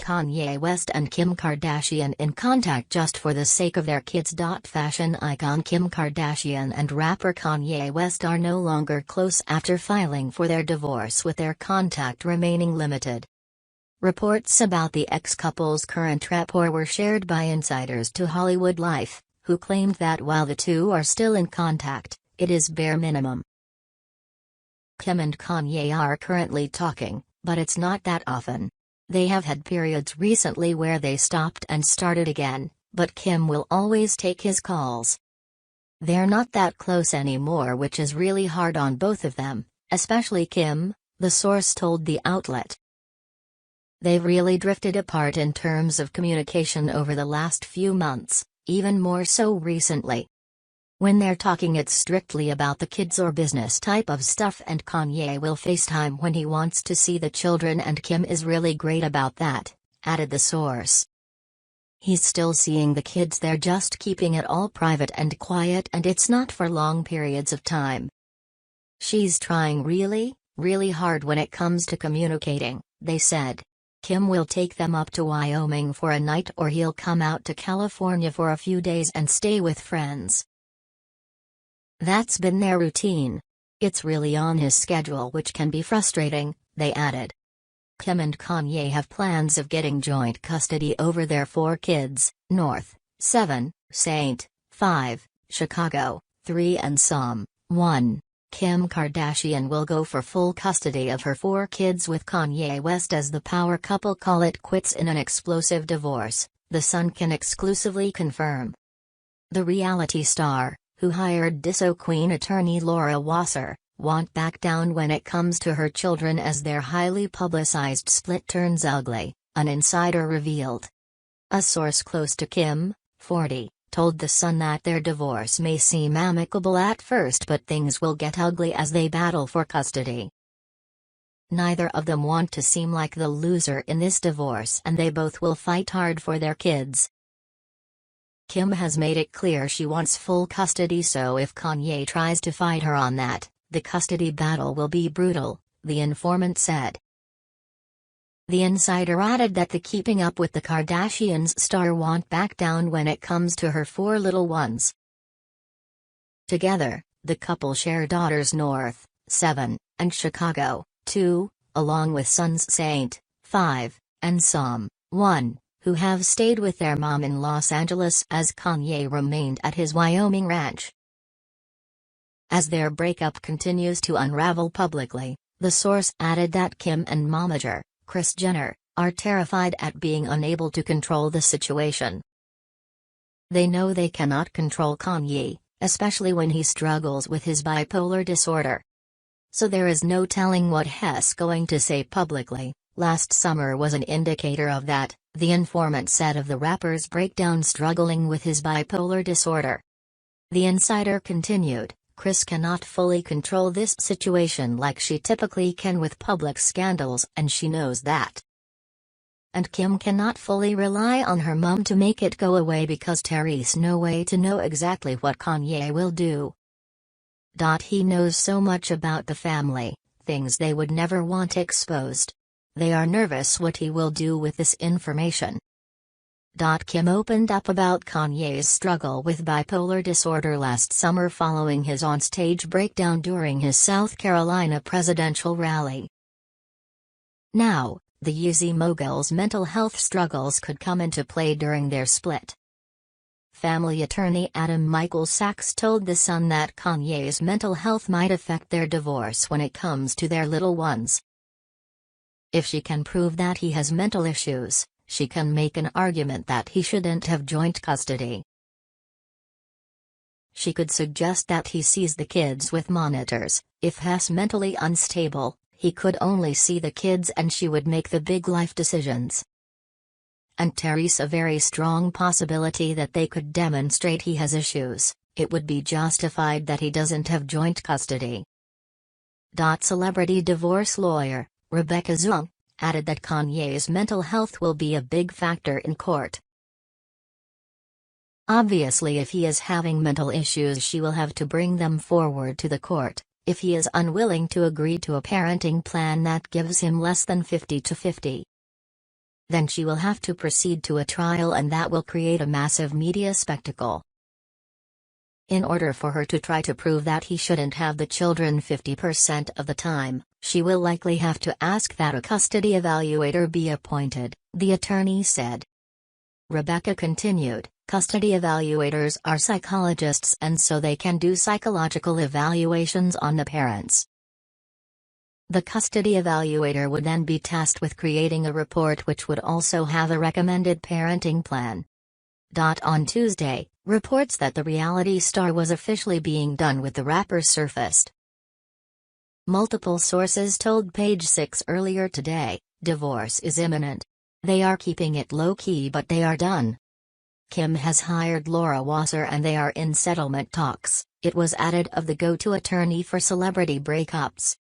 Kanye West and Kim Kardashian in contact just for the sake of their kids. Fashion icon Kim Kardashian and rapper Kanye West are no longer close after filing for their divorce, with their contact remaining limited. Reports about the ex-couple's current rapport were shared by insiders to Hollywood Life, who claimed that while the two are still in contact, it is bare minimum. Kim and Kanye are currently talking, but it's not that often. They have had periods recently where they stopped and started again, but Kim will always take his calls. They're not that close anymore, which is really hard on both of them, especially Kim, the source told the outlet. They've really drifted apart in terms of communication over the last few months, even more so recently. When they're talking, it's strictly about the kids or business type of stuff, and Kanye will FaceTime when he wants to see the children, and Kim is really great about that, added the source. He's still seeing the kids, they're just keeping it all private and quiet, and it's not for long periods of time. She's trying really, really hard when it comes to communicating, they said. Kim will take them up to Wyoming for a night, or he'll come out to California for a few days and stay with friends. That's been their routine. It's really on his schedule, which can be frustrating, they added. Kim and Kanye have plans of getting joint custody over their 4 kids, North, 7, St. 5, Chicago, 3 and Psalm, 1. Kim Kardashian will go for full custody of her 4 kids, with Kanye West as the power couple call it quits in an explosive divorce, The Sun can exclusively confirm. The reality star, who hired DISO Queen attorney Laura Wasser, won't back down when it comes to her children as their highly publicized split turns ugly, an insider revealed. A source close to Kim, 40, told The Sun that their divorce may seem amicable at first, but things will get ugly as they battle for custody. Neither of them want to seem like the loser in this divorce, and they both will fight hard for their kids. Kim has made it clear she wants full custody, so if Kanye tries to fight her on that, the custody battle will be brutal, the informant said. The insider added that the Keeping Up with the Kardashians star won't back down when it comes to her 4 little ones. Together, the couple share daughters North, 7, and Chicago, 2, along with sons St. 5, and Psalm, 1. Who have stayed with their mom in Los Angeles as Kanye remained at his Wyoming ranch. As their breakup continues to unravel publicly, the source added that Kim and momager, Kris Jenner, are terrified at being unable to control the situation. They know they cannot control Kanye, especially when he struggles with his bipolar disorder. So there is no telling what he's going to say publicly. Last summer was an indicator of that, the informant said of the rapper's breakdown struggling with his bipolar disorder. The insider continued, Kris cannot fully control this situation like she typically can with public scandals, and she knows that. And Kim cannot fully rely on her mom to make it go away because there's no way to know exactly what Kanye will do. He knows so much about the family, things they would never want exposed. They are nervous what he will do with this information. Kim opened up about Kanye's struggle with bipolar disorder last summer following his onstage breakdown during his South Carolina presidential rally. Now, the Yeezy mogul's mental health struggles could come into play during their split. Family attorney Adam Michael Sachs told The Sun that Kanye's mental health might affect their divorce when it comes to their little ones. If she can prove that he has mental issues, she can make an argument that he shouldn't have joint custody. She could suggest that he sees the kids with monitors. If he's mentally unstable, he could only see the kids and she would make the big life decisions. And there's a very strong possibility that they could demonstrate he has issues. It would be justified that he doesn't have joint custody. Celebrity divorce lawyer Rebecca Zung, added that Kanye's mental health will be a big factor in court. Obviously, if he is having mental issues, she will have to bring them forward to the court. If he is unwilling to agree to a parenting plan that gives him less than 50-50, then she will have to proceed to a trial, and that will create a massive media spectacle. In order for her to try to prove that he shouldn't have the children 50% of the time, she will likely have to ask that a custody evaluator be appointed, the attorney said. Rebecca continued, custody evaluators are psychologists, and so they can do psychological evaluations on the parents. The custody evaluator would then be tasked with creating a report which would also have a recommended parenting plan. On Tuesday, reports that the reality star was officially being done with the rapper surfaced. Multiple sources told Page Six earlier today, divorce is imminent. They are keeping it low-key, but they are done. Kim has hired Laura Wasser and they are in settlement talks, it was added, of the go-to attorney for celebrity breakups.